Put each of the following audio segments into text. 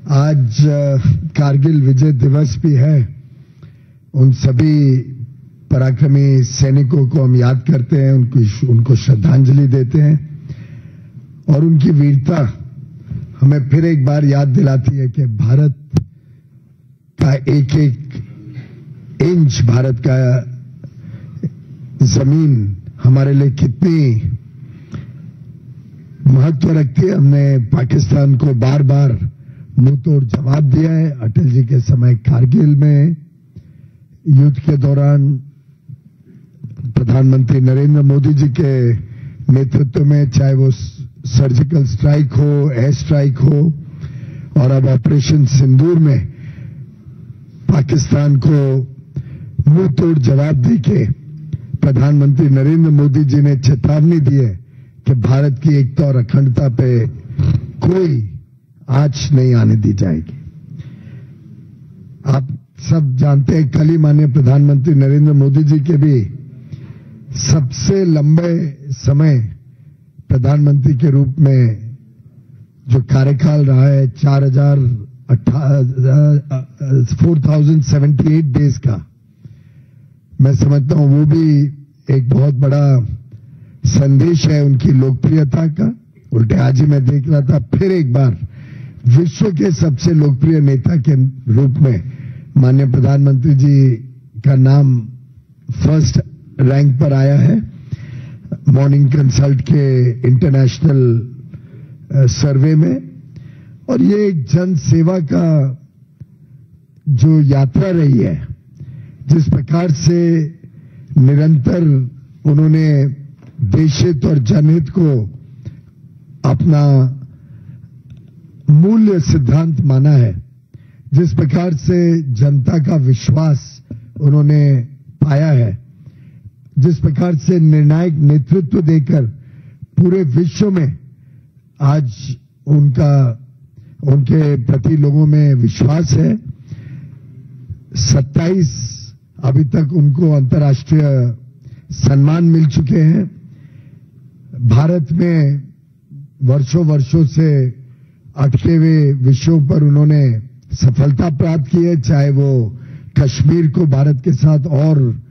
आज कारगिल विजय दिवस भी है। उन सभी पराक्रमी सैनिकों को हम याद करते हैं, उनको श्रद्धांजलि देते हैं और उनकी वीरता हमें फिर एक बार याद दिलाती है कि भारत का एक एक इंच, भारत का जमीन हमारे लिए कितनी महत्व रखती है। हमने पाकिस्तान को बार बार मुंह तोड़ जवाब दिया है। अटल जी के समय कारगिल में युद्ध के दौरान प्रधानमंत्री नरेंद्र मोदी जी के नेतृत्व में, चाहे वो सर्जिकल स्ट्राइक हो, एयर स्ट्राइक हो, और अब ऑपरेशन सिंदूर में पाकिस्तान को मुंह तोड़ जवाब देके प्रधानमंत्री नरेंद्र मोदी जी ने चेतावनी दी है कि भारत की एकता और अखंडता पे कोई आंच नहीं आने दी जाएगी। आप सब जानते हैं, कल ही माननीय प्रधानमंत्री नरेंद्र मोदी जी के भी सबसे लंबे समय प्रधानमंत्री के रूप में जो कार्यकाल रहा है 4078 डेज का, मैं समझता हूं वो भी एक बहुत बड़ा संदेश है उनकी लोकप्रियता का। उल्टे आज ही मैं देख रहा था, फिर एक बार विश्व के सबसे लोकप्रिय नेता के रूप में माननीय प्रधानमंत्री जी का नाम फर्स्ट रैंक पर आया है मॉर्निंग कंसल्ट के इंटरनेशनल सर्वे में। और ये एक जन सेवा का जो यात्रा रही है, जिस प्रकार से निरंतर उन्होंने देशहित और जनहित को अपना मूल्य सिद्धांत माना है, जिस प्रकार से जनता का विश्वास उन्होंने पाया है, जिस प्रकार से निर्णायक नेतृत्व देकर पूरे विश्व में आज उनके प्रति लोगों में विश्वास है। 27 अभी तक उनको अंतर्राष्ट्रीय सम्मान मिल चुके हैं। भारत में वर्षों से अटके हुए विषयों पर उन्होंने सफलता प्राप्त की है, चाहे वो कश्मीर को भारत के साथ और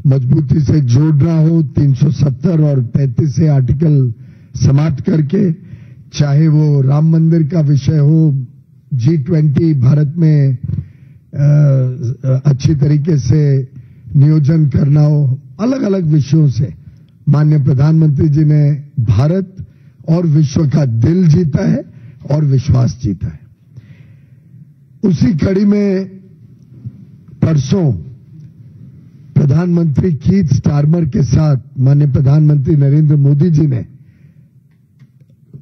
मजबूती से जोड़ना हो 370 और 35 से आर्टिकल समाप्त करके, चाहे वो राम मंदिर का विषय हो, G20 भारत में अच्छी तरीके से नियोजन करना हो, अलग अलग विषयों से माननीय प्रधानमंत्री जी ने भारत और विश्व का दिल जीता है और विश्वास जीता है। उसी कड़ी में परसों प्रधानमंत्री कीथ स्टारमर के साथ माननीय प्रधानमंत्री नरेंद्र मोदी जी ने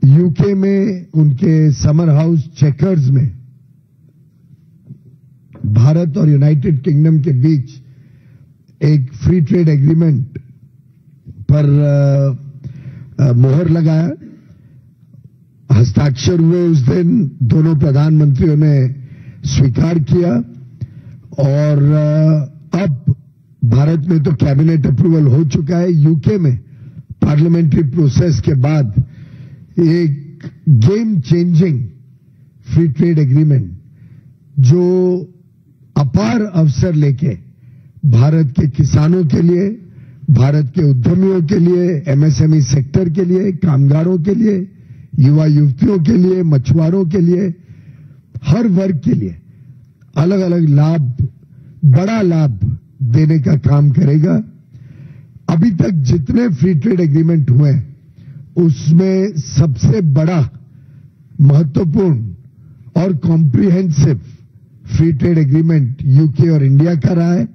यूके में उनके समर हाउस चेकर्स में भारत और यूनाइटेड किंगडम के बीच एक फ्री ट्रेड एग्रीमेंट पर मोहर लगाया, हस्ताक्षर हुए। उस दिन दोनों प्रधानमंत्रियों ने स्वीकार किया और अब भारत में तो कैबिनेट अप्रूवल हो चुका है। यूके में पार्लियामेंट्री प्रोसेस के बाद एक game changing free trade agreement जो अपार अवसर लेके भारत के किसानों के लिए, भारत के उद्यमियों के लिए, एमएसएमई सेक्टर के लिए, कामगारों के लिए, युवा युवतियों के लिए, मछुआरों के लिए, हर वर्ग के लिए अलग अलग लाभ, बड़ा लाभ देने का काम करेगा। अभी तक जितने फ्री ट्रेड एग्रीमेंट हुए उसमें सबसे बड़ा, महत्वपूर्ण और comprehensive free trade agreement UK और इंडिया का रहा है।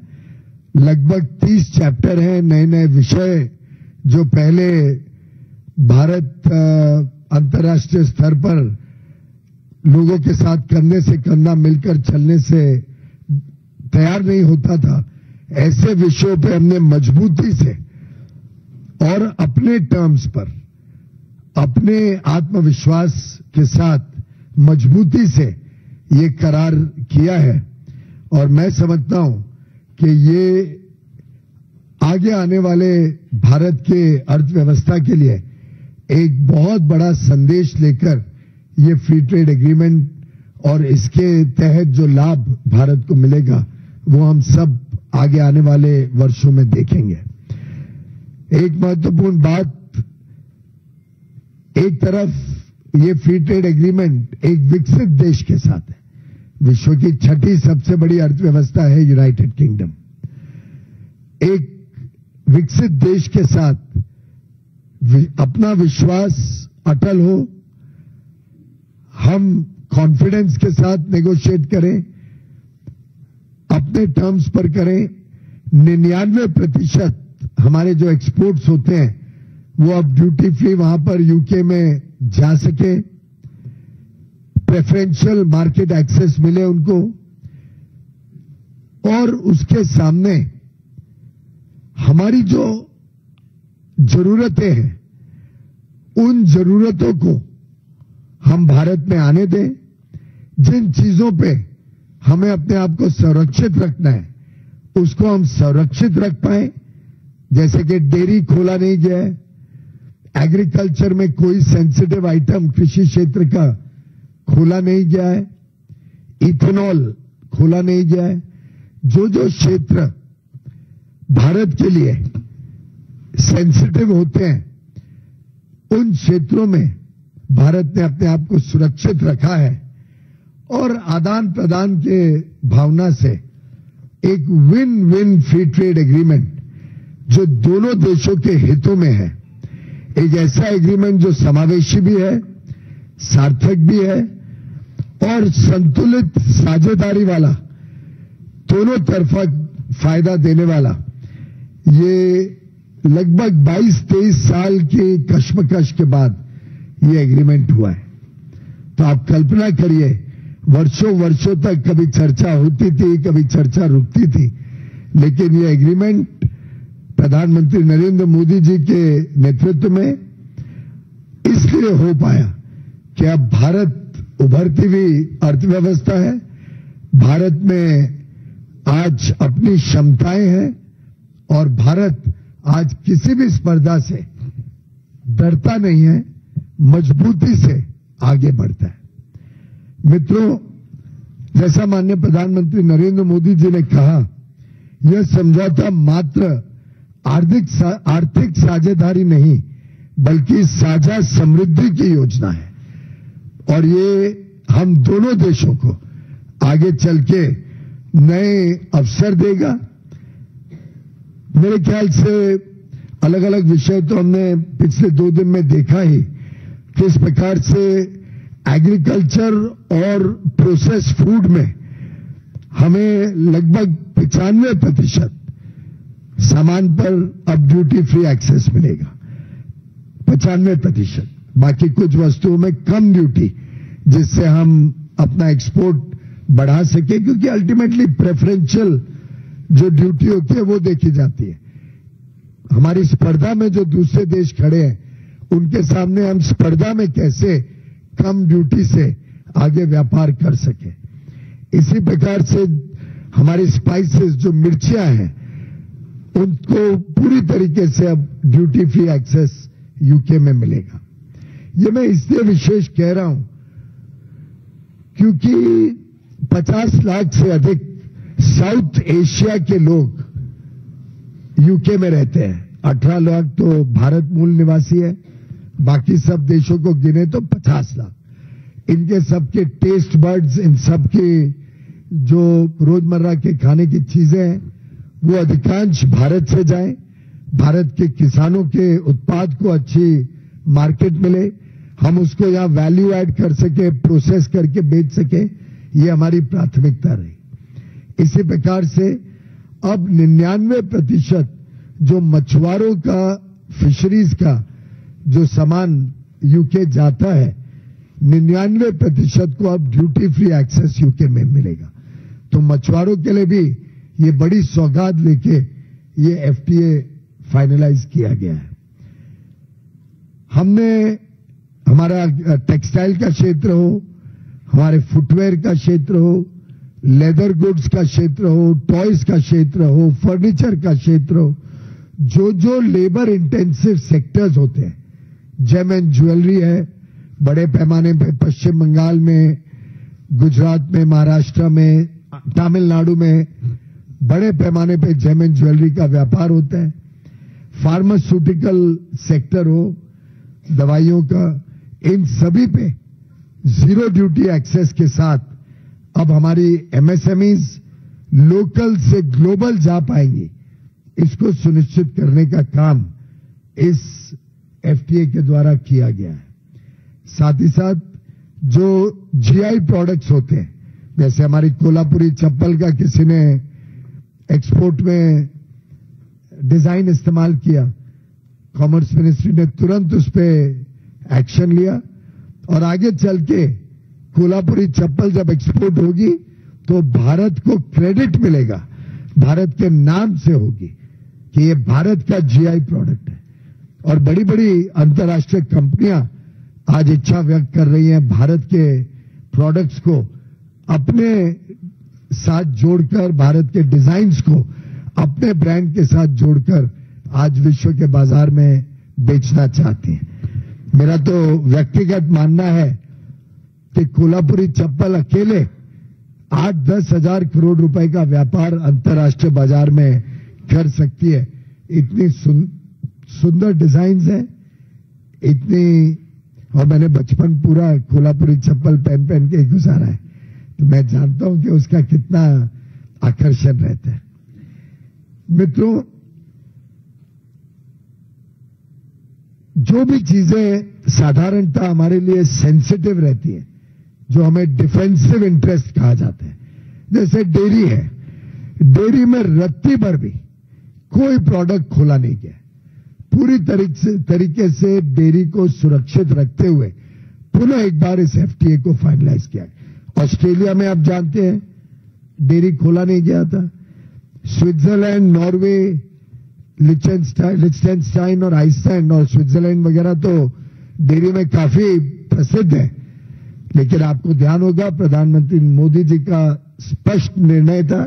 लगभग 30 चैप्टर हैं, नए नए विषय जो पहले भारत अंतर्राष्ट्रीय स्तर पर लोगों के साथ कंधे से कंधा मिलकर चलने से तैयार नहीं होता था, ऐसे विषयों पे हमने मजबूती से और अपने टर्म्स पर, अपने आत्मविश्वास के साथ मजबूती से ये करार किया है। और मैं समझता हूं कि ये आगे आने वाले भारत के अर्थव्यवस्था के लिए एक बहुत बड़ा संदेश लेकर ये फ्री ट्रेड एग्रीमेंट और इसके तहत जो लाभ भारत को मिलेगा वो हम सब आगे आने वाले वर्षों में देखेंगे। एक महत्वपूर्ण बात, एक तरफ ये फ्री ट्रेड एग्रीमेंट एक विकसित देश के साथ है। विश्व की छठी सबसे बड़ी अर्थव्यवस्था है यूनाइटेड किंगडम। एक विकसित देश के साथ अपना विश्वास अटल हो, हम कॉन्फिडेंस के साथ नेगोशिएट करें, अपने टर्म्स पर करें। 99% हमारे जो एक्सपोर्ट्स होते हैं वो अब ड्यूटी फ्री वहां पर यूके में जा सके, प्रेफरेंशियल मार्केट एक्सेस मिले उनको, और उसके सामने हमारी जो जरूरतें हैं उन जरूरतों को हम भारत में आने दें। जिन चीजों पे हमें अपने आप को संरक्षित रखना है उसको हम संरक्षित रख पाए, जैसे कि डेयरी खोला नहीं गया है, एग्रीकल्चर में कोई सेंसिटिव आइटम कृषि क्षेत्र का खोला नहीं गया है, इथेनॉल खोला नहीं गया है। जो जो क्षेत्र भारत के लिए सेंसिटिव होते हैं उन क्षेत्रों में भारत ने अपने आप को सुरक्षित रखा है और आदान प्रदान के भावना से एक win win free trade agreement जो दोनों देशों के हितों में है, एक ऐसा एग्रीमेंट जो समावेशी भी है, सार्थक भी है और संतुलित साझेदारी वाला, दोनों तरफा फायदा देने वाला, ये लगभग 22-23 साल की कश्मकश के बाद ये एग्रीमेंट हुआ है। तो आप कल्पना करिए, वर्षों वर्षों तक कभी चर्चा होती थी, कभी चर्चा रुकती थी, लेकिन ये एग्रीमेंट प्रधानमंत्री नरेंद्र मोदी जी के नेतृत्व में इसलिए हो पाया कि अब भारत उभरती हुई अर्थव्यवस्था है, भारत में आज अपनी क्षमताएं हैं और भारत आज किसी भी स्पर्धा से डरता नहीं है, मजबूती से आगे बढ़ता है। मित्रों, जैसा माननीय प्रधानमंत्री नरेंद्र मोदी जी ने कहा, यह समझौता मात्र आर्थिक साझेदारी नहीं बल्कि साझा समृद्धि की योजना है और ये हम दोनों देशों को आगे चल के नए अवसर देगा। मेरे ख्याल से अलग अलग विषय तो हमने पिछले 2 दिन में देखा ही, किस प्रकार से एग्रीकल्चर और प्रोसेस फूड में हमें लगभग 95% सामान पर अब ड्यूटी फ्री एक्सेस मिलेगा। 95%। बाकी कुछ वस्तुओं में कम ड्यूटी, जिससे हम अपना एक्सपोर्ट बढ़ा सके, क्योंकि अल्टीमेटली प्रेफरेंशियल जो ड्यूटी होती है वो देखी जाती है। हमारी स्पर्धा में जो दूसरे देश खड़े हैं उनके सामने हम स्पर्धा में कैसे कम ड्यूटी से आगे व्यापार कर सके। इसी प्रकार से हमारी स्पाइसेस जो मिर्चियां हैं उनको पूरी तरीके से अब ड्यूटी फ्री एक्सेस यूके में मिलेगा। ये मैं इसलिए विशेष कह रहा हूं क्योंकि 50 लाख से अधिक साउथ एशिया के लोग यूके में रहते हैं। 18 लाख तो भारत मूल निवासी है, बाकी सब देशों को गिने तो 50 लाख। इनके सबके टेस्ट बर्ड्स, इन सबके जो रोजमर्रा के खाने की चीजें हैं वो अधिकांश भारत से जाएं, भारत के किसानों के उत्पाद को अच्छी मार्केट मिले, हम उसको यहां वैल्यू ऐड कर सके, प्रोसेस करके बेच सके, ये हमारी प्राथमिकता रही। इसी प्रकार से अब 99% जो मछुआरों का, फिशरीज का जो सामान यूके जाता है, 99% को अब ड्यूटी फ्री एक्सेस यूके में मिलेगा। तो मछुआरों के लिए भी ये बड़ी सौगात लेके ये एफटीए फाइनलाइज किया गया है। हमने हमारा टेक्सटाइल का क्षेत्र हो, हमारे फुटवेयर का क्षेत्र हो, लेदर गुड्स का क्षेत्र हो, टॉयज का क्षेत्र हो, फर्नीचर का क्षेत्र हो, जो जो लेबर इंटेंसिव सेक्टर्स होते हैं, जेम एंड ज्वेलरी है, बड़े पैमाने पे पश्चिम बंगाल में गुजरात में, महाराष्ट्र में, तमिलनाडु में बड़े पैमाने पे जेम एंड ज्वेलरी का व्यापार होता है। फार्मास्यूटिकल सेक्टर हो, दवाइयों का, इन सभी पे जीरो ड्यूटी एक्सेस के साथ अब हमारी एमएसएमईज लोकल से ग्लोबल जा पाएंगी। इसको सुनिश्चित करने का काम इस एफटीए के द्वारा किया गया है। साथ ही साथ जो जीआई प्रोडक्ट्स होते हैं, जैसे हमारी कोल्हापुरी चप्पल का किसी ने एक्सपोर्ट में डिजाइन इस्तेमाल किया, कॉमर्स मिनिस्ट्री ने तुरंत उस पर एक्शन लिया और आगे चल के कोल्हापुरी चप्पल जब एक्सपोर्ट होगी तो भारत को क्रेडिट मिलेगा, भारत के नाम से होगी कि ये भारत का जीआई प्रोडक्ट है। और बड़ी बड़ी अंतर्राष्ट्रीय कंपनियां आज इच्छा व्यक्त कर रही हैं भारत के प्रोडक्ट्स को अपने साथ जोड़कर, भारत के डिजाइन्स को अपने ब्रांड के साथ जोड़कर आज विश्व के बाजार में बेचना चाहती हैं। मेरा तो व्यक्तिगत मानना है कि कोल्हापुरी चप्पल अकेले 8-10 हजार करोड़ रुपए का व्यापार अंतर्राष्ट्रीय बाजार में कर सकती है। इतनी सुंदर डिजाइन्स हैं, इतनी, और मैंने बचपन पूरा कोल्हापुरी चप्पल पहन पहन के गुजारा है, तो मैं जानता हूं कि उसका कितना आकर्षण रहता है। मित्रों, जो भी चीजें साधारणतः हमारे लिए सेंसिटिव रहती है, जो हमें डिफेंसिव इंटरेस्ट कहा जाता है, जैसे डेयरी है, डेयरी में रत्ती भर भी कोई प्रोडक्ट खोला नहीं गया। पूरी तरीके से डेयरी को सुरक्षित रखते हुए पुनः एक बार इस एफटीए को फाइनलाइज किया। ऑस्ट्रेलिया में आप जानते हैं डेयरी खोला नहीं गया था। स्विट्जरलैंड, नॉर्वे, लिechtenstein और आइसलैंड और स्विट्जरलैंड वगैरह तो डेयरी में काफी प्रसिद्ध है, लेकिन आपको ध्यान होगा प्रधानमंत्री मोदी जी का स्पष्ट निर्णय था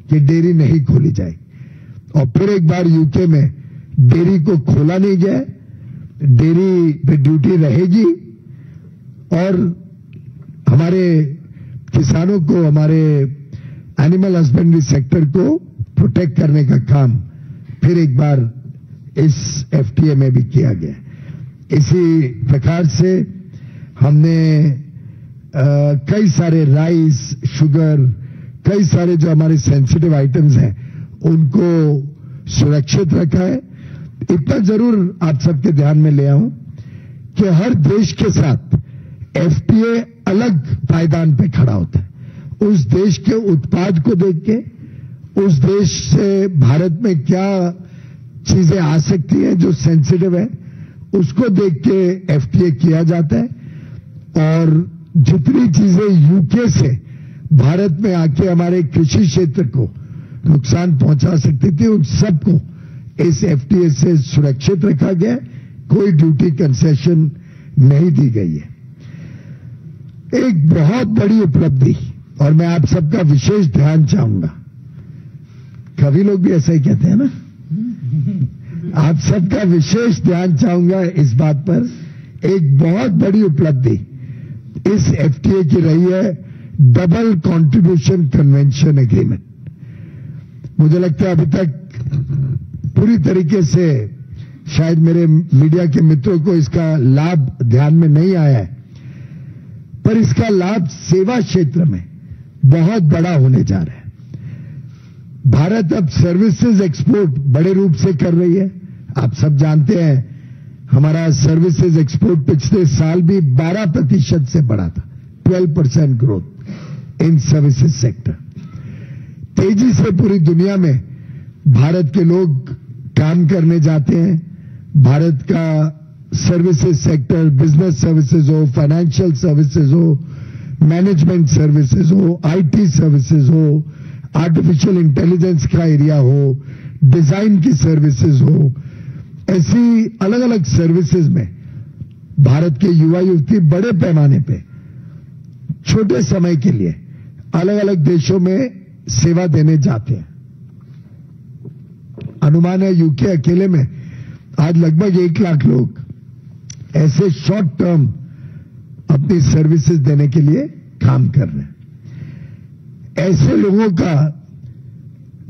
कि डेयरी नहीं खोली जाएगी। और फिर एक बार यूके में डेयरी को खोला नहीं गया, डेयरी पे ड्यूटी रहेगी और हमारे किसानों को, हमारे एनिमल हस्बेंड्री सेक्टर को प्रोटेक्ट करने का काम फिर एक बार इस एफटीए में भी किया गया। इसी प्रकार से हमने कई सारे राइस, शुगर, कई सारे जो हमारे सेंसिटिव आइटम्स हैं उनको सुरक्षित रखा है। इतना जरूर आप सबके ध्यान में ले आऊं कि हर देश के साथ एफटीए अलग पायदान पे खड़ा होता है। उस देश के उत्पाद को देख के, उस देश से भारत में क्या चीजें आ सकती हैं जो सेंसिटिव है, उसको देख के एफटीए किया जाता है। और जितनी चीजें यूके से भारत में आके हमारे कृषि क्षेत्र को नुकसान पहुंचा सकती थी, उन सबको इस एफटीए से सुरक्षित रखा गया। कोई ड्यूटी कंसेशन नहीं दी गई है। एक बहुत बड़ी उपलब्धि, और मैं आप सबका विशेष ध्यान चाहूंगा, कभी लोग भी ऐसा ही कहते हैं ना, आप सबका विशेष ध्यान चाहूंगा इस बात पर, एक बहुत बड़ी उपलब्धि इस एफटीए की रही है डबल कंट्रीब्यूशन कन्वेंशन एग्रीमेंट। मुझे लगता है अभी तक पूरी तरीके से शायद मेरे मीडिया के मित्रों को इसका लाभ ध्यान में नहीं आया है, पर इसका लाभ सेवा क्षेत्र में बहुत बड़ा होने जा रहा है। भारत अब सर्विसेज एक्सपोर्ट बड़े रूप से कर रही है। आप सब जानते हैं हमारा सर्विसेज एक्सपोर्ट पिछले साल भी 12% से बढ़ा था, 12% ग्रोथ इन सर्विसेज सेक्टर। तेजी से पूरी दुनिया में भारत के लोग काम करने जाते हैं। भारत का सर्विसेज सेक्टर, बिजनेस सर्विसेज हो, फाइनेंशियल सर्विसेज हो, मैनेजमेंट सर्विसेज हो, आईटी सर्विसेज हो, आर्टिफिशियल इंटेलिजेंस का एरिया हो, डिजाइन की सर्विसेज हो, ऐसी अलग अलग सर्विसेज में भारत के युवा युवती बड़े पैमाने पे छोटे समय के लिए अलग अलग देशों में सेवा देने जाते हैं। अनुमान है यूके अकेले में आज लगभग 1 लाख लोग ऐसे शॉर्ट टर्म अपनी सर्विसेज देने के लिए काम कर रहे हैं। ऐसे लोगों का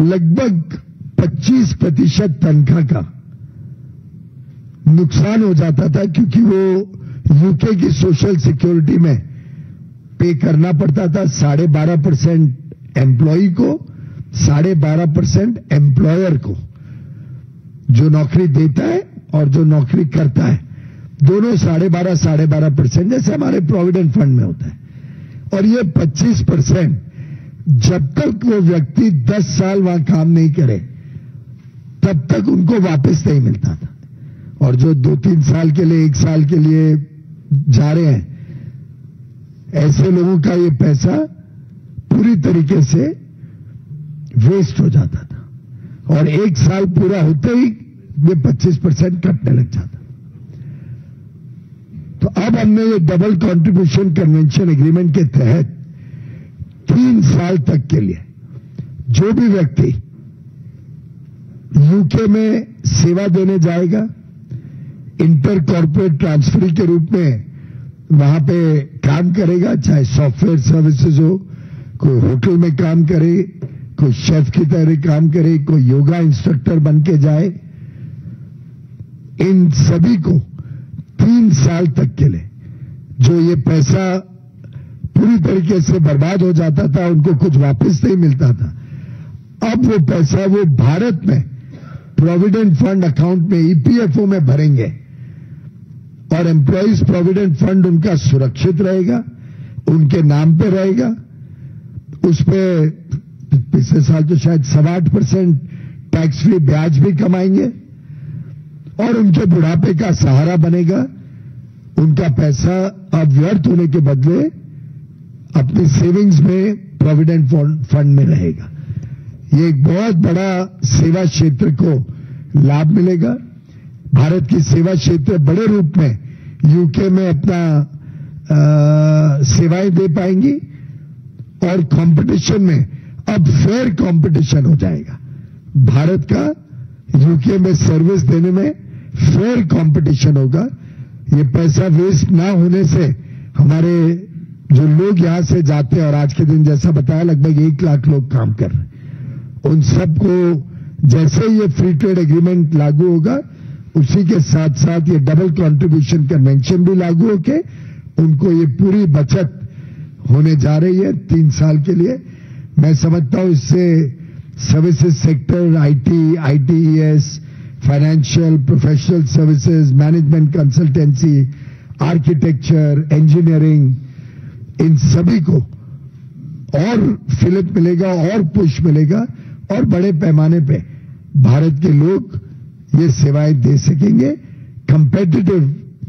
लगभग 25% तनख्वाह का नुकसान हो जाता था, क्योंकि वो यूके की सोशल सिक्योरिटी में पे करना पड़ता था 12.5% एम्प्लॉई को, 12.5% एम्प्लॉयर को। जो नौकरी देता है और जो नौकरी करता है, दोनों 12.5% जैसे हमारे प्रोविडेंट फंड में होता है। और ये 25% जब तक वो व्यक्ति 10 साल वहां काम नहीं करे तब तक उनको वापस नहीं मिलता था। और जो 2-3 साल के लिए, 1 साल के लिए जा रहे हैं, ऐसे लोगों का ये पैसा पूरी तरीके से वेस्ट हो जाता था और 1 साल पूरा होते ही ये 25% कटने लग जाता। तो अब हमने ये डबल कंट्रीब्यूशन कन्वेंशन एग्रीमेंट के तहत 3 साल तक के लिए जो भी व्यक्ति यूके में सेवा देने जाएगा, इंटर कॉर्पोरेट ट्रांसफर के रूप में वहां पे काम करेगा, चाहे सॉफ्टवेयर सर्विसेज हो, कोई होटल में काम करे, कोई शेफ की तरह काम करे, कोई योगा इंस्ट्रक्टर बन के जाए, इन सभी को 3 साल तक के लिए जो ये पैसा पूरी तरीके से बर्बाद हो जाता था, उनको कुछ वापस नहीं मिलता था, अब वो पैसा वो भारत में प्रोविडेंट फंड अकाउंट में ईपीएफओ में भरेंगे और एम्प्लॉइज प्रोविडेंट फंड उनका सुरक्षित रहेगा, उनके नाम पे रहेगा। उस पे पिछले साल तो शायद 8.25% टैक्स फ्री ब्याज भी कमाएंगे और उनके बुढ़ापे का सहारा बनेगा। उनका पैसा अब व्यर्थ होने के बदले अपनी सेविंग्स में प्रोविडेंट फंड में रहेगा। ये एक बहुत बड़ा सेवा क्षेत्र को लाभ मिलेगा। भारत की सेवा क्षेत्र बड़े रूप में यूके में अपना सेवाएं दे पाएंगी और कंपटीशन में अब फेयर कंपटीशन हो जाएगा। भारत का यूके में सर्विस देने में फेयर कंपटीशन होगा। ये पैसा वेस्ट ना होने से हमारे जो लोग यहां से जाते हैं, और आज के दिन जैसा बताया लगभग 1 लाख लोग काम कर रहे हैं, उन सबको जैसे ये फ्री ट्रेड एग्रीमेंट लागू होगा उसी के साथ साथ ये डबल कंट्रीब्यूशन कन्वेंशन भी लागू होके उनको ये पूरी बचत होने जा रही है 3 साल के लिए। मैं समझता हूं इससे services sector, ITES, financial, professional services, management consultancy, architecture, engineering, इन सभी को और फिलिप मिलेगा और पुश मिलेगा और बड़े पैमाने पे भारत के लोग ये सेवाएं दे सकेंगे, कंपेटिटिव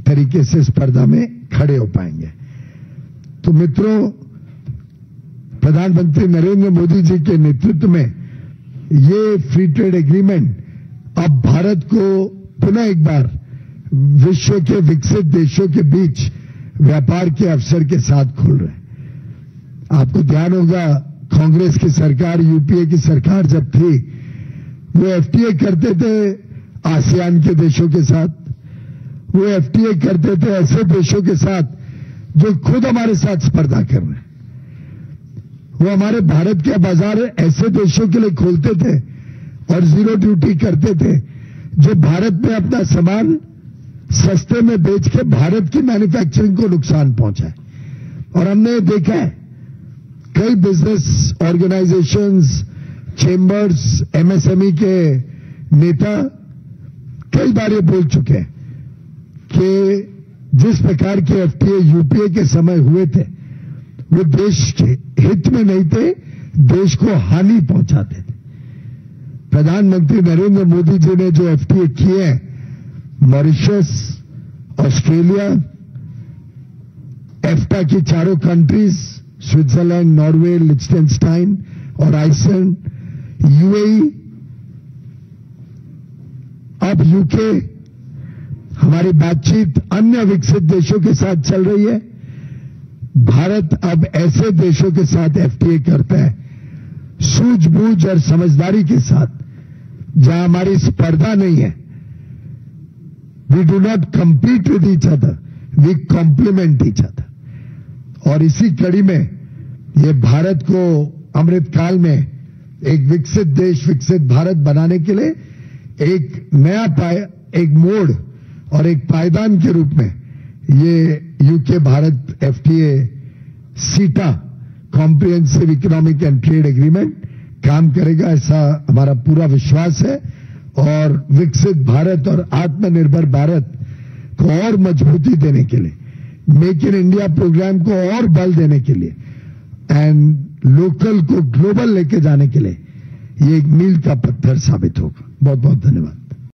तरीके से स्पर्धा में खड़े हो पाएंगे। तो मित्रों, प्रधानमंत्री नरेंद्र मोदी जी के नेतृत्व में ये फ्री ट्रेड एग्रीमेंट अब भारत को पुनः एक बार विश्व के विकसित देशों के बीच व्यापार के अवसर के साथ खोल रहे हैं। आपको ध्यान होगा, कांग्रेस की सरकार, यूपीए की सरकार जब थी, वो एफटीए करते थे आसियान के देशों के साथ, वो एफटीए करते थे ऐसे देशों के साथ जो खुद हमारे साथ स्पर्धा कर रहे हैं। वो हमारे भारत के बाजार ऐसे देशों के लिए खोलते थे और जीरो ड्यूटी करते थे जो भारत में अपना सामान सस्ते में बेच के भारत की मैन्युफैक्चरिंग को नुकसान पहुंचाए। और हमने देखा है कई बिजनेस ऑर्गेनाइजेशंस, चेंबर्स, एमएसएमई के नेता कई बार ये बोल चुके हैं कि जिस प्रकार के एफटीए यूपीए के समय हुए थे वो देश के हित में नहीं थे, देश को हानि पहुंचाते थे। प्रधानमंत्री नरेंद्र मोदी जी ने जो एफटीए किए हैं, मॉरिशस, ऑस्ट्रेलिया, एफ्टा की 4 कंट्रीज, स्विट्जरलैंड, नॉर्वे, लिechtenstein और आइसलैंड, यूएई, अब यूके, हमारी बातचीत अन्य विकसित देशों के साथ चल रही है। भारत अब ऐसे देशों के साथ एफटीए करता है सूझबूझ और समझदारी के साथ, जहां हमारी स्पर्धा नहीं है। We do not compete with each other, we complement each other। और इसी कड़ी में ये भारत को अमृतकाल में एक विकसित देश, विकसित भारत बनाने के लिए एक नया एक मोड़ और एक पायदान के रूप में ये यूके भारत एफटीए सीटा comprehensive economic and trade agreement काम करेगा, ऐसा हमारा पूरा विश्वास है। और विकसित भारत और आत्मनिर्भर भारत को और मजबूती देने के लिए, मेक इन इंडिया प्रोग्राम को और बल देने के लिए एंड लोकल को ग्लोबल लेके जाने के लिए ये एक मील का पत्थर साबित होगा। बहुत बहुत धन्यवाद।